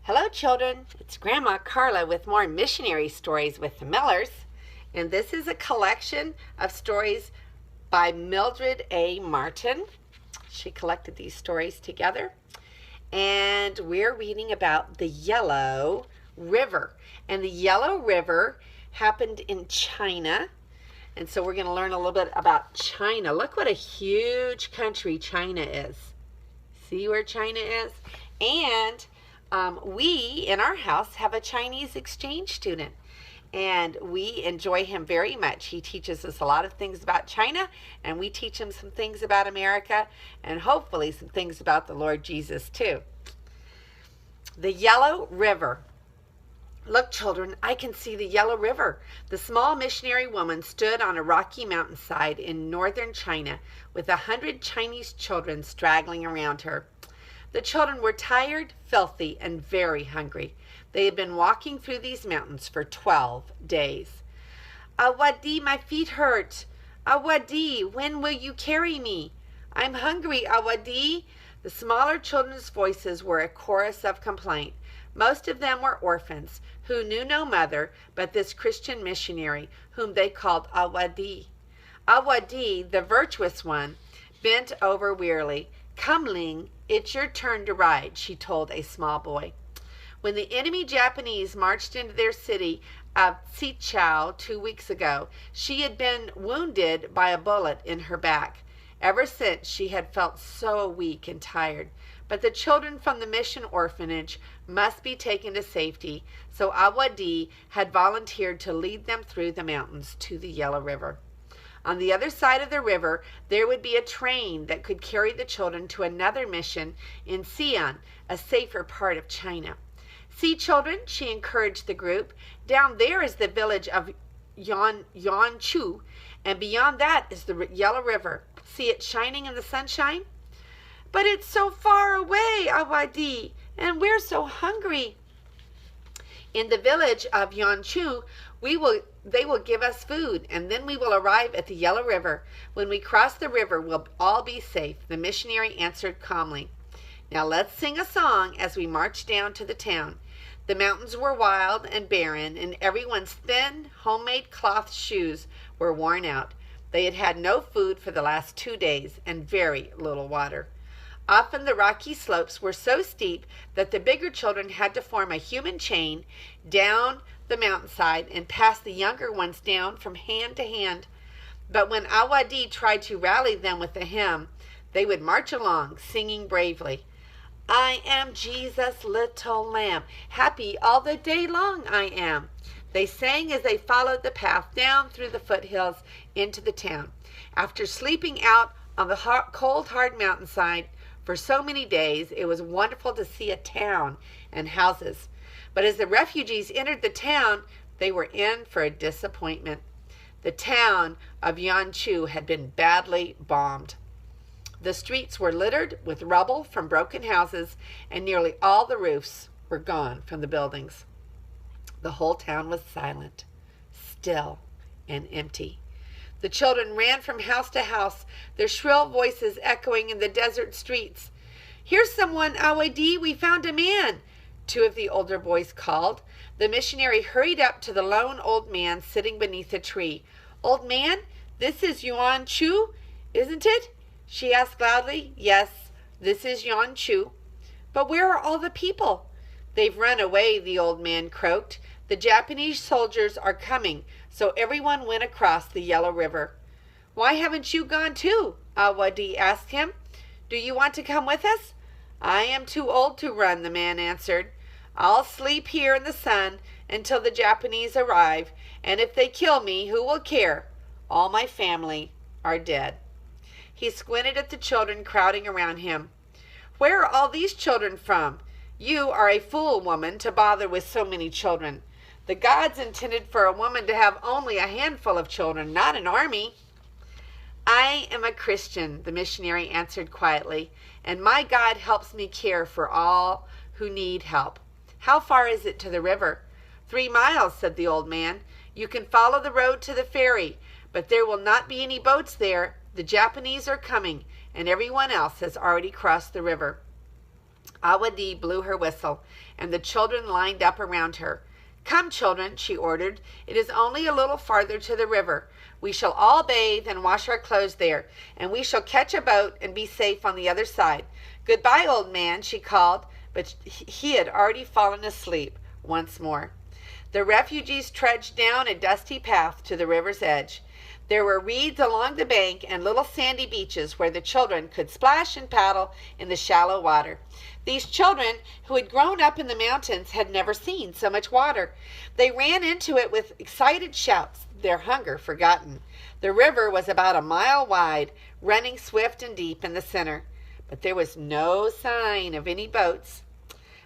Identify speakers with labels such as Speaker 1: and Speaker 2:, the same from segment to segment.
Speaker 1: Hello, children. It's Grandma Carla with more missionary stories with the Millers. And this is a collection of stories by Mildred A. Martin. She collected these stories together. And we're reading about the Yellow River. And the Yellow River happened in China. And so we're going to learn a little bit about China. Look what a huge country China is. See where China is? And we, in our house, have a Chinese exchange student, and we enjoy him very much. He teaches us a lot of things about China, and we teach him some things about America, and hopefully some things about the Lord Jesus, too. The Yellow River. Look, children, I can see the Yellow River. The small missionary woman stood on a rocky mountainside in northern China with 100 Chinese children straggling around her. The children were tired, filthy, and very hungry. They had been walking through these mountains for 12 days. Awadi, my feet hurt. Awadi, when will you carry me? I'm hungry, Awadi. The smaller children's voices were a chorus of complaint. Most of them were orphans who knew no mother but this Christian missionary whom they called Awadi. Awadi, the virtuous one, bent over wearily. Come, Ling, it's your turn to ride, she told a small boy. When the enemy Japanese marched into their city of Xichao 2 weeks ago, she had been wounded by a bullet in her back. Ever since, she had felt so weak and tired. But the children from the mission orphanage must be taken to safety, so Awadi had volunteered to lead them through the mountains to the Yellow River. On the other side of the river, there would be a train that could carry the children to another mission in Xi'an, a safer part of China. See, children, she encouraged the group, down there is the village of Yanchu, and beyond that is the Yellow River. See it shining in the sunshine? But it's so far away, Awadi, and we're so hungry. In the village of Yanchu, they will give us food, and then we will arrive at the Yellow River. When we cross the river, we'll all be safe, the missionary answered calmly. Now let's sing a song as we march down to the town. The mountains were wild and barren, and everyone's thin, homemade cloth shoes were worn out. They had had no food for the last 2 days and very little water. Often the rocky slopes were so steep that the bigger children had to form a human chain down the mountainside and pass the younger ones down from hand to hand. But when Awadi tried to rally them with a hymn, they would march along, singing bravely. I am Jesus' little lamb, happy all the day long I am. They sang as they followed the path down through the foothills into the town. After sleeping out on the cold, hard mountainside for so many days, it was wonderful to see a town and houses. But as the refugees entered the town, they were in for a disappointment. The town of Yanchu had been badly bombed. The streets were littered with rubble from broken houses, and nearly all the roofs were gone from the buildings. The whole town was silent, still, and empty. The children ran from house to house, their shrill voices echoing in the desert streets. Here's someone, Awadi, we found a man, 2 of the older boys called. The missionary hurried up to the lone old man sitting beneath a tree. Old man, this is Yuan Chu, isn't it? She asked loudly. Yes, this is Yuan Chu. But where are all the people? They've run away, the old man croaked. The Japanese soldiers are coming, so everyone went across the Yellow River. Why haven't you gone too? Awadi asked him. Do you want to come with us? I am too old to run, the man answered. I'll sleep here in the sun until the Japanese arrive, and if they kill me, who will care? All my family are dead. He squinted at the children crowding around him. Where are all these children from? You are a fool, woman, to bother with so many children. The gods intended for a woman to have only a handful of children, not an army. I am a Christian, the missionary answered quietly, and my God helps me care for all who need help. How far is it to the river? 3 miles, said the old man. You can follow the road to the ferry, but there will not be any boats there. The Japanese are coming, and everyone else has already crossed the river. Awadi blew her whistle, and the children lined up around her. "Come, children," she ordered. "It is only a little farther to the river. We shall all bathe and wash our clothes there, and we shall catch a boat and be safe on the other side. Goodbye, old man," she called, but he had already fallen asleep once more. The refugees trudged down a dusty path to the river's edge. There were reeds along the bank and little sandy beaches where the children could splash and paddle in the shallow water. These children, who had grown up in the mountains, had never seen so much water. They ran into it with excited shouts, their hunger forgotten. The river was about a mile wide, running swift and deep in the center, but there was no sign of any boats.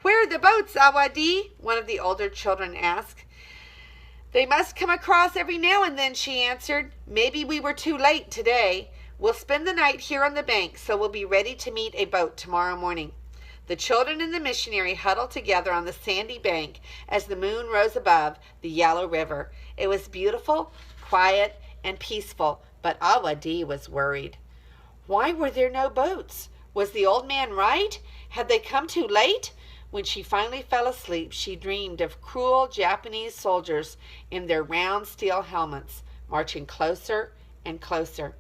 Speaker 1: "Where are the boats, Awadi?" one of the older children asked. "They must come across every now and then," she answered. "Maybe we were too late today. We'll spend the night here on the bank, so we'll be ready to meet a boat tomorrow morning." The children and the missionary huddled together on the sandy bank as the moon rose above the yellow river. It was beautiful, quiet, and peaceful, but Awadi was worried. Why were there no boats? Was the old man right? Had they come too late? When she finally fell asleep, she dreamed of cruel Japanese soldiers in their round steel helmets, marching closer and closer.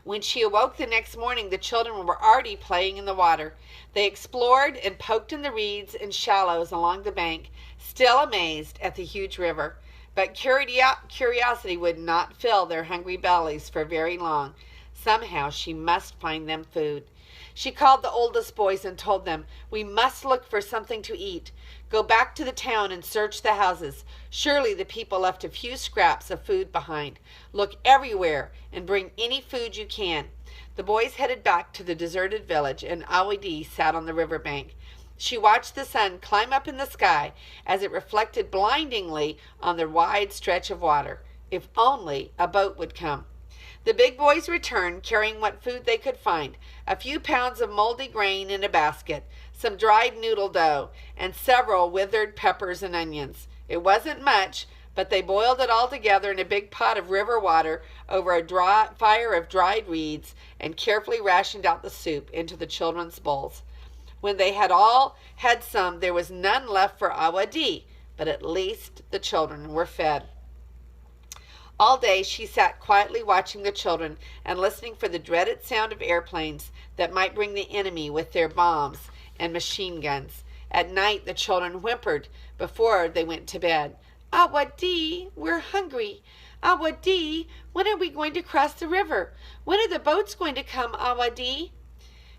Speaker 1: When she awoke the next morning, the children were already playing in the water. They explored and poked in the reeds and shallows along the bank, still amazed at the huge river. But curiosity would not fill their hungry bellies for very long. Somehow she must find them food. She called the oldest boys and told them, "We must look for something to eat. Go back to the town and search the houses. Surely the people left a few scraps of food behind. Look everywhere and bring any food you can." The boys headed back to the deserted village, and Awadi sat on the riverbank. She watched the sun climb up in the sky as it reflected blindingly on the wide stretch of water. If only a boat would come. The big boys returned, carrying what food they could find: a few pounds of moldy grain in a basket, some dried noodle dough, and several withered peppers and onions. It wasn't much, but they boiled it all together in a big pot of river water over a fire of dried reeds and carefully rationed out the soup into the children's bowls. When they had all had some, there was none left for Awadi, but at least the children were fed. All day she sat quietly watching the children and listening for the dreaded sound of airplanes that might bring the enemy with their bombs and machine guns. At night the children whimpered before they went to bed. "Awadi, we're hungry. Awadi, when are we going to cross the river? When are the boats going to come, Awadi?"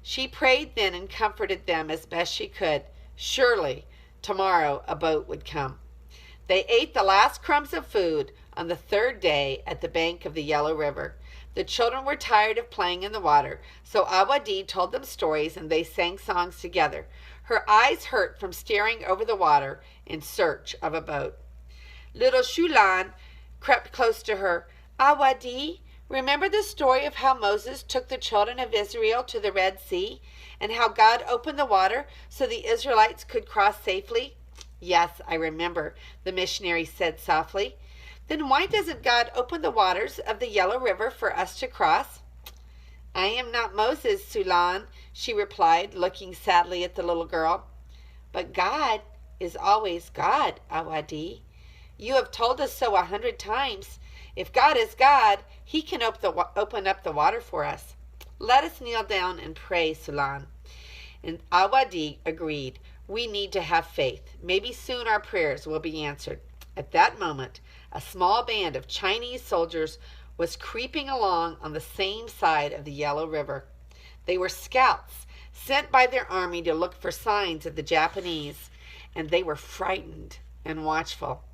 Speaker 1: She prayed then and comforted them as best she could. Surely tomorrow a boat would come. They ate the last crumbs of food on the third day at the bank of the Yellow River. The children were tired of playing in the water, so Awadi told them stories and they sang songs together. Her eyes hurt from staring over the water in search of a boat. Little Shulan crept close to her. "Awadi, remember the story of how Moses took the children of Israel to the Red Sea and how God opened the water so the Israelites could cross safely?" "Yes, I remember," the missionary said softly. "Then why doesn't God open the waters of the Yellow River for us to cross?" "I am not Moses, Sulan," she replied, looking sadly at the little girl. "But God is always God, Awadi. You have told us so 100 times. If God is God, he can open up the water for us. Let us kneel down and pray, Sulan." And Awadi agreed. "We need to have faith. Maybe soon our prayers will be answered." At that moment, a small band of Chinese soldiers was creeping along on the same side of the Yellow River. They were scouts sent by their army to look for signs of the Japanese, and they were frightened and watchful.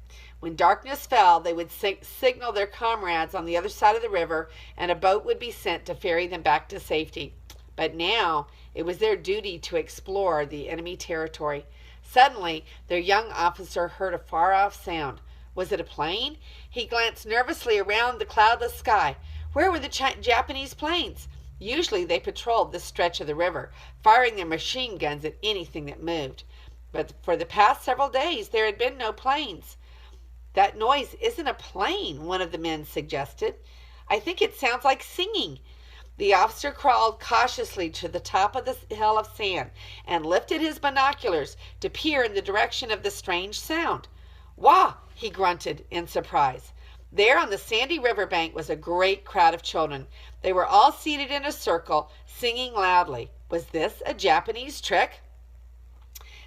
Speaker 1: When darkness fell, they would signal their comrades on the other side of the river, and a boat would be sent to ferry them back to safety. But now it was their duty to explore the enemy territory. Suddenly, their young officer heard a far-off sound. Was it a plane? He glanced nervously around the cloudless sky. Where were the Japanese planes? Usually they patrolled this stretch of the river, firing their machine guns at anything that moved. But for the past several days there had been no planes. "That noise isn't a plane," one of the men suggested. "I think it sounds like singing." The officer crawled cautiously to the top of the hill of sand and lifted his binoculars to peer in the direction of the strange sound. "Wah!" he grunted in surprise. There on the sandy riverbank was a great crowd of children. They were all seated in a circle, singing loudly. Was this a Japanese trick?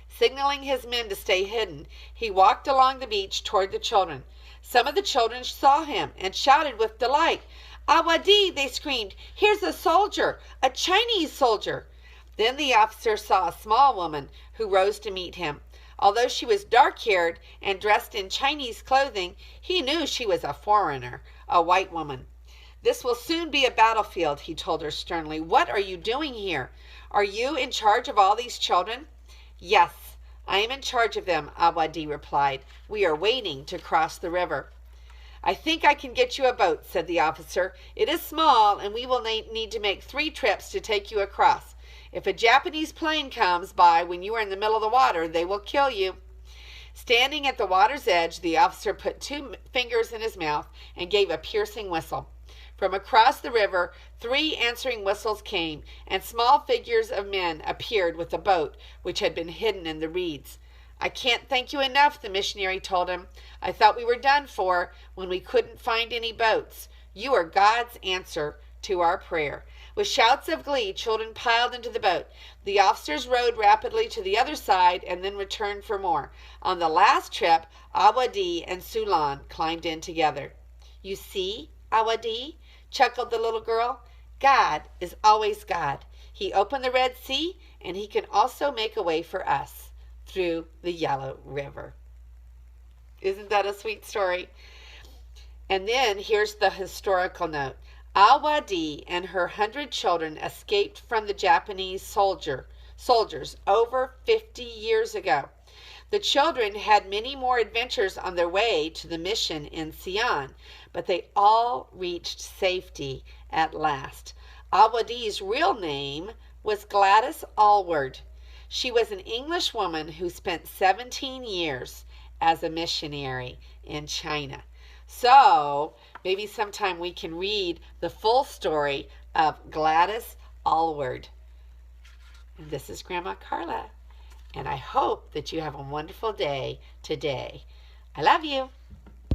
Speaker 1: Signaling his men to stay hidden, he walked along the beach toward the children. Some of the children saw him and shouted with delight. "Awadi!" they screamed. "Here's a soldier, a Chinese soldier!" Then the officer saw a small woman who rose to meet him. Although she was dark-haired and dressed in Chinese clothing, he knew she was a foreigner, a white woman. "This will soon be a battlefield," he told her sternly. "What are you doing here? Are you in charge of all these children?" "Yes, I am in charge of them," Awadi replied. "We are waiting to cross the river." "I think I can get you a boat," said the officer. "It is small, and we will need to make 3 trips to take you across. If a Japanese plane comes by when you are in the middle of the water, they will kill you." Standing at the water's edge, the officer put 2 fingers in his mouth and gave a piercing whistle. From across the river, 3 answering whistles came, and small figures of men appeared with the boat, which had been hidden in the reeds. "I can't thank you enough," the missionary told him. "I thought we were done for when we couldn't find any boats. You are God's answer to our prayer." With shouts of glee, children piled into the boat. The officers rowed rapidly to the other side and then returned for more. On the last trip, Awadi and Sulan climbed in together. "You see, Awadi," chuckled the little girl, "God is always God. He opened the Red Sea, and he can also make a way for us through the Yellow River." Isn't that a sweet story? And then here's the historical note. Awadi and her 100 children escaped from the Japanese soldiers over 50 years ago. The children had many more adventures on their way to the mission in Sion, but they all reached safety at last. Awadi's real name was Gladys Allward. She was an English woman who spent 17 years as a missionary in China. So maybe sometime we can read the full story of Gladys Allward. And this is Grandma Carla, and I hope that you have a wonderful day today. I love you.